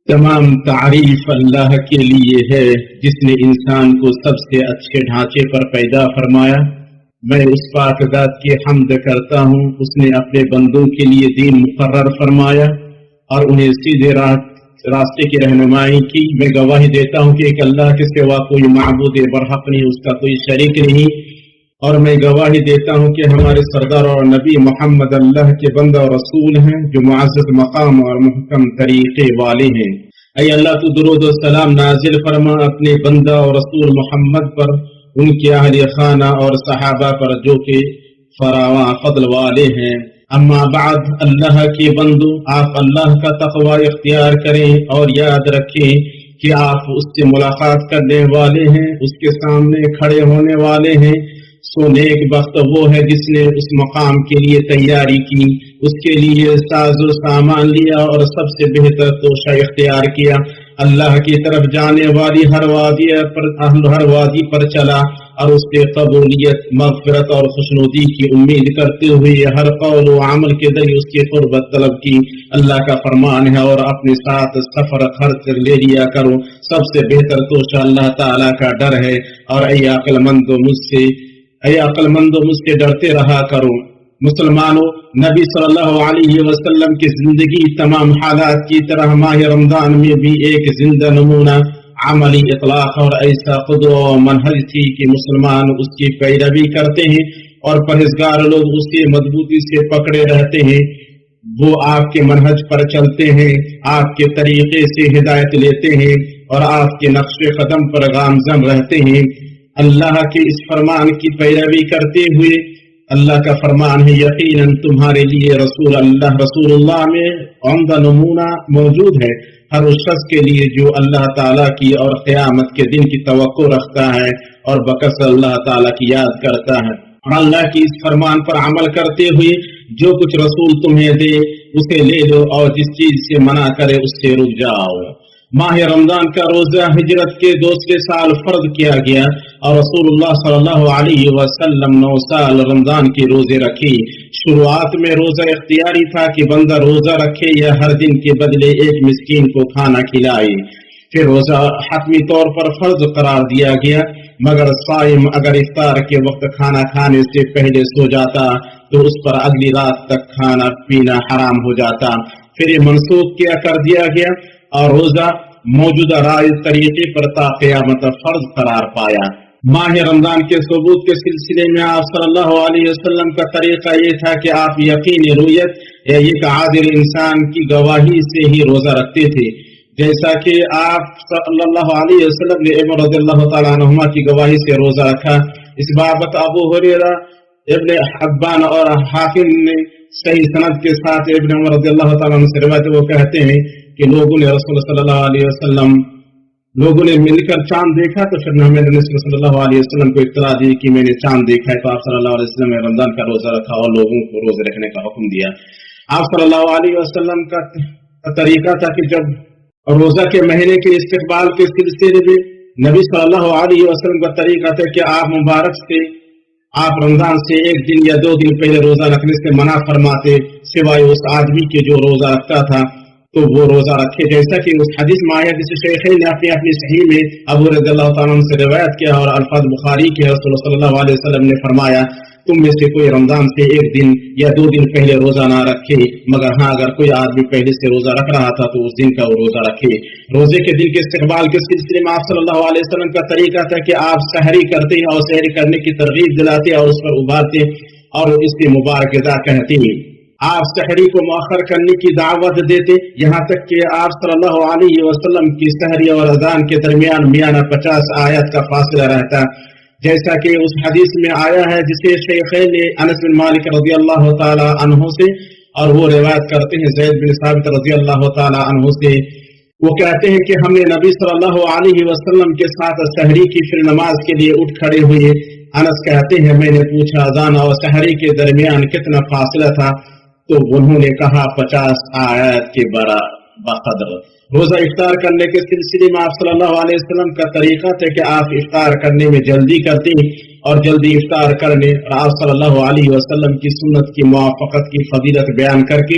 تمام تعریف اللہ کے لیے ہے جس نے انسان کو سب سے اچھے ڈھانچے پر پیدا فرمایا۔ میں اس پاک ذات کی حمد کرتا ہوں، اس نے اپنے بندوں کے لیے دین مقرر فرمایا اور انہیں سیدھے راستے کی رہنمائی کی۔ میں گواہی دیتا ہوں کہ ایک اللہ کے سوا کوئی معبود برحق نہیں، اس کا کوئی شریک نہیں، اور میں گواہی دیتا ہوں کہ ہمارے سردار اور نبی محمد اللہ کے بندہ اور رسول ہیں جو معزز مقام اور محکم طریقے والے ہیں۔ اے اللہ تو درود و سلام نازل فرما اپنے بندہ اور رسول محمد پر، ان کے اہل خانہ اور صحابہ پر جو کہ فراواں فضل والے ہیں۔ اما بعد، اللہ کے بندو، آپ اللہ کا تقوی اختیار کریں اور یاد رکھیں کہ آپ اس سے ملاقات کرنے والے ہیں، اس کے سامنے کھڑے ہونے والے ہیں۔ سو نیک بخت وہ ہے جس نے اس مقام کے لیے تیاری کی، اس کے لیے ساز و سامان لیا اور سب سے بہتر توشہ اختیار کیا۔ اللہ کی طرف جانے والی ہر وادی پر چلا اور اس کے قبولیت، مغفرت اور خوشنودی کی امید کرتے ہوئے ہر قول و عمل کے ذریعے اس کی قربت طلب کی۔ اللہ کا فرمان ہے اور اپنے ساتھ سفر خرچ لے لیا کرو، سب سے بہتر توشہ اللہ تعالیٰ کا ڈر ہے۔ اور اے عقل مندو مجھ سے ڈرتے رہا کرو۔ مسلمانوں، نبی صلی اللہ علیہ وسلم کی زندگی تمام حالات کی طرح ماہ رمضان میں بھی ایک زندہ نمونہ، عملی اطلاق اور ایسا قدوہ و منہج تھی کہ مسلمان اس کی پیروی کرتے ہیں اور پرہیزگار لوگ اس کی مضبوطی سے پکڑے رہتے ہیں۔ وہ آپ کے منہج پر چلتے ہیں، آپ کے طریقے سے ہدایت لیتے ہیں اور آپ کے نقش قدم پر گامزن رہتے ہیں۔ اللہ کے اس فرمان کی پیروی کرتے ہوئے، اللہ کا فرمان ہے یقیناً تمہارے لیے رسول اللہ میں عمدہ نمونہ موجود ہے، ہر اس شخص کے لیے جو اللہ تعالیٰ کی اور قیامت کے دن کی توقع رکھتا ہے اور بکثرت اللہ تعالیٰ کی یاد کرتا ہے۔ اور اللہ کی اس فرمان پر عمل کرتے ہوئے جو کچھ رسول تمہیں دے اسے لے لو اور جس چیز سے منع کرے اس سے رک جاؤ۔ ماہ رمضان کا روزہ ہجرت کے دوسرے سال فرض کیا گیا اور رسول اللہ صلی اللہ علیہ وسلم 9 سال رمضان کے روزے رکھے۔ شروعات میں روزہ اختیاری تھا کہ بندہ روزہ رکھے یا ہر دن کے بدلے ایک مسکین کو کھانا کھلائے۔ پھر روزہ حتمی طور پر فرض قرار دیا گیا، مگر صائم اگر افطار کے وقت کھانا کھانے سے پہلے سو جاتا تو اس پر اگلی رات تک کھانا پینا حرام ہو جاتا۔ پھر یہ منسوخ کر دیا گیا اور روزہ موجودہ رائج طریقے پر تا قیامت فرض قرار پایا۔ ماہ رمضان کے ثبوت کے سلسلے میں آپ صلی اللہ علیہ وسلم کا طریقہ یہ تھا کہ آپ یقین رویت یا ایک عادل انسان کی گواہی سے ہی روزہ رکھتے تھے، جیسا کہ آپ صلی اللہ علیہ وسلم نے عمر رضی اللہ تعالیٰ عنہما کی گواہی سے روزہ رکھا۔ اس بابت ابو ہریرہ، ابن حبان اور حاکم نے صحیح سند کے ساتھ ابن عمر رضی اللہ تعالیٰ عنہ سے روایت وہ کہتے ہیں کہ لوگوں نے رسول صلی اللہ علیہ وسلم نے مل کر چاند دیکھا تو پھر ہمیں صلی اللہ علیہ وسلم کو اطلاع دی کہ میں نے چاند دیکھا ہے، تو آپ صلی اللہ علیہ وسلم نے رمضان کا روزہ رکھا اور لوگوں کو روزے رکھنے کا حکم دیا۔ آپ صلی اللہ علیہ وسلم کا طریقہ تھا کہ جب روزہ کے مہینے کے استقبال کے سلسلے میں نبی صلی اللہ علیہ وسلم کا طریقہ تھا کہ آپ رمضان سے ایک دن یا 2 دن پہلے روزہ رکھنے سے منع فرماتے، سوائے اس آدمی کے جو روزہ رکھتا تھا تو وہ روزہ رکھے، جیسا کہ اس حدیث میں آیا جسے شیخین نے اپنی صحیح میں ابو رضی اللہ تعالیٰ عنہ سے روایت کیا اور الفاظ بخاری کے رسول صلی اللہ علیہ وسلم نے فرمایا تم میں سے کوئی رمضان سے 1 دن یا 2 دن پہلے روزہ نہ رکھے، مگر ہاں اگر کوئی آدمی پہلے سے روزہ رکھ رہا تھا تو اس دن کا وہ روزہ رکھے۔ روزے کے دن کے استقبال کے سلسلے میں آپ صلی اللہ علیہ وسلم کا طریقہ تھا کہ آپ سحری کرتے ہیں اور سحری کرنے کی ترغیب دلاتے اور اس پر ابھارتے اور اس کی مبارک ادا کہتے ہیں۔ آپ سحری کو مؤخر کرنے کی دعوت دیتے، یہاں تک کہ آپ صلی اللہ علیہ وسلم کی سحری اور اذان کے درمیان میانہ 50 آیت کا فاصلہ رہتا، جیسا کہ اس حدیث میں آیا ہے جسے شیخین نے انس بن مالک رضی اللہ تعالی عنہ سے اور وہ روایت کرتے ہیں زید بن ثابت رضی اللہ تعالی عنہ سے، وہ کہتے ہیں کہ ہم نے نبی صلی اللہ علیہ وسلم کے ساتھ سحری کی پھر نماز کے لیے اٹھ کھڑے ہوئے۔ انس کہتے ہیں میں نے پوچھا اذان اور سحری کے درمیان کتنا فاصلہ تھا، تو انہوں نے کہا 50 آیات کے بقدر۔ روزہ افطار کرنے کے سلسلے میں آپ صلی اللہ علیہ وسلم کا طریقہ تھا کہ آپ افطار کرنے میں جلدی کرتے اور جلدی افطار کرنے اور آپ صلی اللہ علیہ وسلم کی سنت کی موافقت کی فضیلت بیان کر کے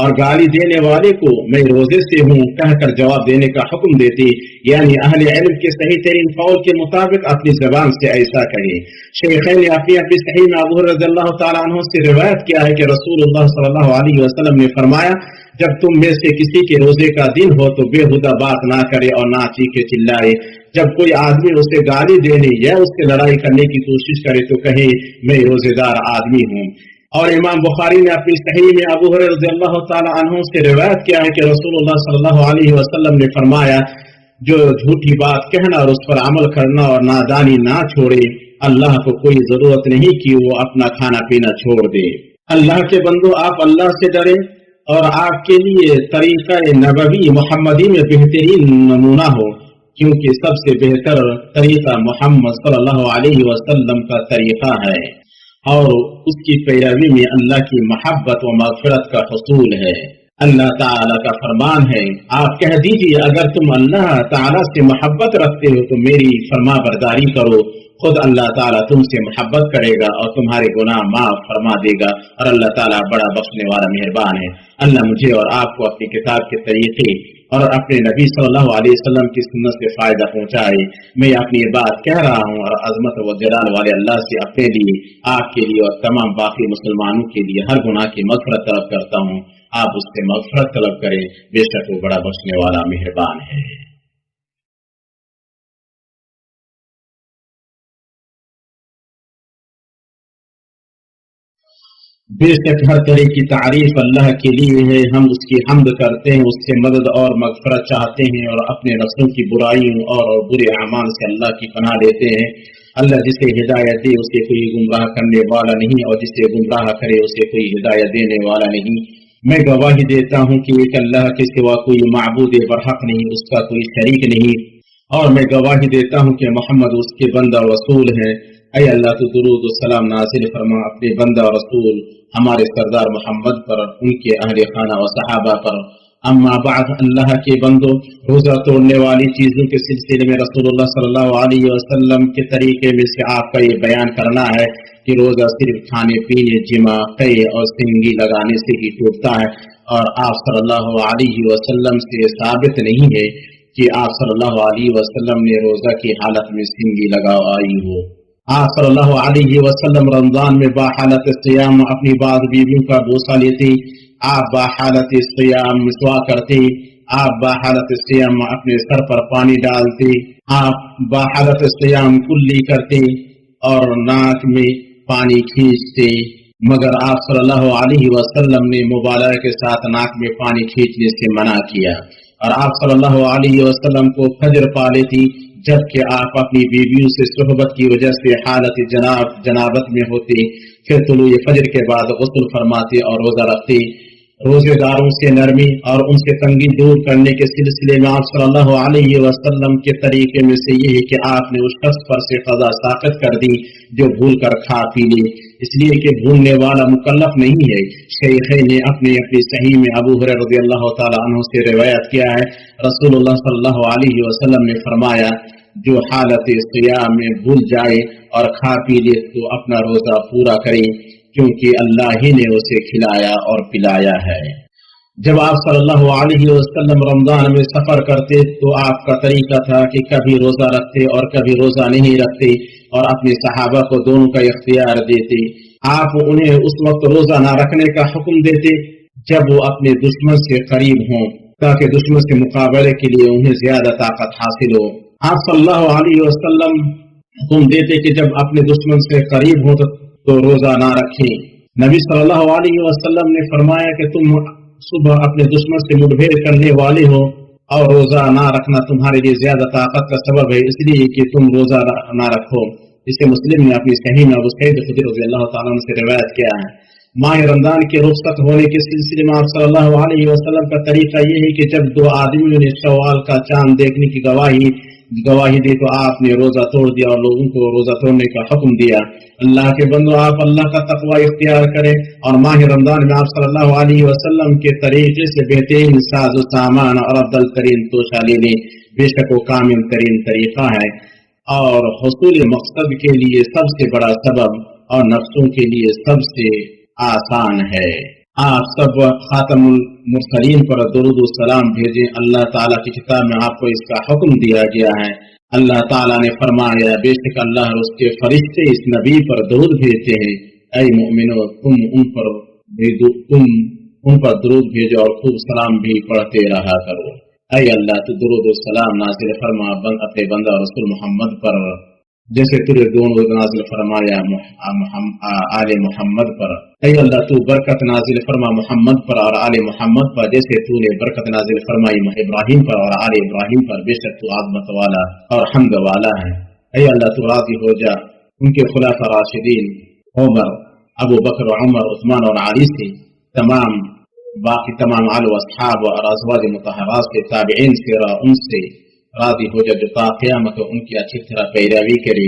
اور گالی دینے والے کو میں روزے سے ہوں کہہ کر جواب دینے کا حکم دیتی، یعنی اہل علم کے صحیح ترین قول کے مطابق اپنی زبان سے ایسا کہے۔ شیخین نے اپنی صحیح میں ابو ہریرہ رضی اللہ تعالیٰ عنہ سے روایت کیا ہے کہ رسول اللہ صلی اللہ علیہ وسلم نے فرمایا، جب تم میں سے کسی کے روزے کا دن ہو تو بےہودہ بات نہ کرے اور نہ چیخے چلائے۔ جب کوئی آدمی اسے گالی دینے یا اس سے لڑائی کرنے کی کوشش کرے تو کہے میں روزے دار آدمی ہوں۔ اور امام بخاری نے اپنی صحیح میں ابو ہریرہ رضی اللہ تعالی عنہ سے روایت کیا ہے کہ رسول اللہ صلی اللہ علیہ وسلم نے فرمایا، جو جھوٹی بات کہنا اور اس پر عمل کرنا اور نادانی نہ چھوڑے، اللہ کو کوئی ضرورت نہیں کہ وہ اپنا کھانا پینا چھوڑ دے۔ اللہ کے بندو، آپ اللہ سے ڈریں اور آپ کے لیے طریقہ نبوی محمدی میں بہترین نمونہ ہو، کیونکہ سب سے بہتر طریقہ محمد صلی اللہ علیہ وسلم کا طریقہ ہے اور اس کی پیروی میں اللہ کی محبت و مغفرت کا حصول ہے۔ اللہ تعالیٰ کا فرمان ہے، آپ کہہ دیجئے اگر تم اللہ تعالیٰ سے محبت رکھتے ہو تو میری فرما برداری کرو، خود اللہ تعالیٰ تم سے محبت کرے گا اور تمہارے گناہ معاف فرما دے گا، اور اللہ تعالیٰ بڑا بخشنے والا مہربان ہے۔ اللہ مجھے اور آپ کو اپنی کتاب کے طریقے اور اپنے نبی صلی اللہ علیہ وسلم کی سنت سے فائدہ پہنچائے۔ میں اپنی یہ بات کہہ رہا ہوں اور عظمت و جلال والے اللہ سے اپنے لیے، آپ کے لیے اور تمام باقی مسلمانوں کے لیے ہر گناہ کی مغفرت طلب کرتا ہوں۔ آپ اس سے مغفرت طلب کریں، بے شک وہ بڑا بخشنے والا مہربان ہے۔ بے شک ہر طرح کی تعریف اللہ کے لیے ہے، ہم اس کی حمد کرتے ہیں، اس سے مدد اور مغفرت چاہتے ہیں اور اپنے نفسوں کی برائیوں اور برے اعمال سے اللہ کی پناہ لیتے ہیں۔ اللہ جسے ہدایت دے اسے کوئی گمراہ کرنے والا نہیں، اور جسے گمراہ کرے اسے کوئی ہدایت دینے والا نہیں۔ میں گواہی دیتا ہوں کہ ایک اللہ کے سوا کوئی معبود برحق نہیں، اس کا کوئی شریک نہیں، اور میں گواہی دیتا ہوں کہ محمد اس کے بندہ اور رسول ہیں۔ اے اللہ تو درود و سلام نازل فرما اپنے بندہ اور رسول ہمارے سردار محمد پر، ان کے اہل خانہ و صحابہ پر۔ اما بعد، اللہ کے بندو، روزہ توڑنے والی چیزوں کے سلسلے میں رسول اللہ صلی اللہ علیہ وسلم کے طریقے میں سے آپ کا یہ بیان کرنا ہے کہ روزہ صرف کھانے پینے، جماع، قے اور سنگی لگانے سے ہی ٹوٹتا ہے، اور آپ صلی اللہ علیہ وسلم سے ثابت نہیں ہے کہ آپ صلی اللہ علیہ وسلم نے روزہ کی حالت میں سنگی لگائی ہو۔ آپ صلی اللہ علیہ وسلم رمضان میں باحالت سیام اپنی بعض بیویوں کا بوسہ لیتے، آپ باحالت سیام مسواک کرتے، آپ باحالت سیام اپنے سر پر پانی ڈالتے، آپ باحالت سیام کلی کرتے اور ناک میں پانی کھینچتے، مگر آپ صلی اللہ علیہ وسلم نے مبالغہ کے ساتھ ناک میں پانی کھینچنے سے منع کیا، اور آپ صلی اللہ علیہ وسلم کو فجر پا لیتی جبکہ آپ اپنی بیویوں سے صحبت کی وجہ سے حالت جنابت میں ہوتے، پھر طلوع فجر کے بعد غسل فرماتے اور روزہ رکھتے۔ روزے داروں سے نرمی اور ان سے تنگی دور کرنے کے سلسلے میں آپ صلی اللہ علیہ وسلم کے طریقے میں سے یہ ہے کہ آپ نے اس شخص پر سے قضا ساقط کر دی جو بھول کر کھا پی لے، اس لیے کہ بھولنے والا مکلف نہیں ہے۔ شیخین نے اپنی صحیح میں ابو ہریرہ رضی اللہ تعالی عنہ سے روایت کیا ہے، رسول اللہ صلی اللہ علیہ وسلم نے فرمایا، جو حالت سیام میں بھول جائے اور کھا پی لے تو اپنا روزہ پورا کرے، کیونکہ اللہ ہی نے اسے کھلایا اور پلایا ہے۔ جب آپ صلی اللہ علیہ وسلم رمضان میں سفر کرتے تو آپ کا طریقہ تھا کہ کبھی روزہ رکھتے اور کبھی روزہ نہیں رکھتے، اور اپنے صحابہ کو دونوں کا اختیار دیتے۔ آپ انہیں اس وقت روزہ نہ رکھنے کا حکم دیتے جب وہ اپنے دشمن سے قریب ہوں، تاکہ دشمن سے مقابلے کے لیے انہیں زیادہ طاقت حاصل ہو۔ آپ صلی اللہ علیہ وسلم حکم دیتے کہ جب اپنے دشمن سے قریب ہو تو روزہ نہ رکھیں۔ نبی صلی اللہ علیہ وسلم نے فرمایا کہ تم صبح اپنے دشمن سے مٹبھیڑ کرنے والے ہو اور روزہ نہ رکھنا تمہارے لیے زیادہ طاقت کا سبب ہے، اس لیے کہ تم روزہ نہ رکھو۔ اسے مسلم نے اپنی صحیح میں ابو سعید خدری رضی اللہ تعالیٰ عنہ سے روایت کیا ہے۔ ماہ رمضان کے رخصت ہونے کے سلسلے میں آپ صلی اللہ علیہ وسلم کا طریقہ یہ ہے کہ جب دو آدمیوں نے شوال کا چاند دیکھنے کی گواہی دی تو آپ نے روزہ توڑ دیا اور لوگوں کو روزہ توڑنے کا حکم دیا۔ اللہ کے بندو، آپ اللہ کا تقوی اختیار کریں اور ماہ رمضان میں آپ صلی اللہ علیہ وسلم کے طریقے سے بہترین ساز و سامان اور افضل ترین توشہ لے لیں، بے شک وہ کامل ترین طریقہ ہے اور حصول مقصد کے لیے سب سے بڑا سبب اور نفسوں کے لیے سب سے آسان ہے۔ آپ سب خاتم المرسلین پر درود و سلام بھیجیں۔ اللہ تعالیٰ کی کتاب میں آپ کو اس کا حکم دیا گیا ہے۔ اللہ تعالیٰ نے فرمایا بے شک اللہ اور اس کے فرشتے اس نبی پر درود بھیجتے ہیں۔ اے مومنو تم ان پر درود بھیجو اور خوب سلام بھی پڑھتے رہا کرو۔ اے اللہ تو درود و سلام نازل فرما اپنے بندہ رسول محمد پر، جیسے تجھے دونوں نازل فرمایا آل محمد پر۔ اے اللہ تو برکت نازل فرما محمد پر اور آل محمد پر، جیسے تو نے برکت نازل فرمائی ابراہیم پر اور آل ابراہیم پر، بے شک تو عظمت والا اور حمد والا ہے۔ اے اللہ تو راضی ہو جا ان کے خلفاء راشدین عمر، ابو بکر و عمر، عثمان اور علی سے، باقی تمام آل و اصحاب اور ازواج مطہرات سے، تابعین سے، ان سے راضی ہو جا جو تا قیامت ان کی اچھی طرح پیروی کرے۔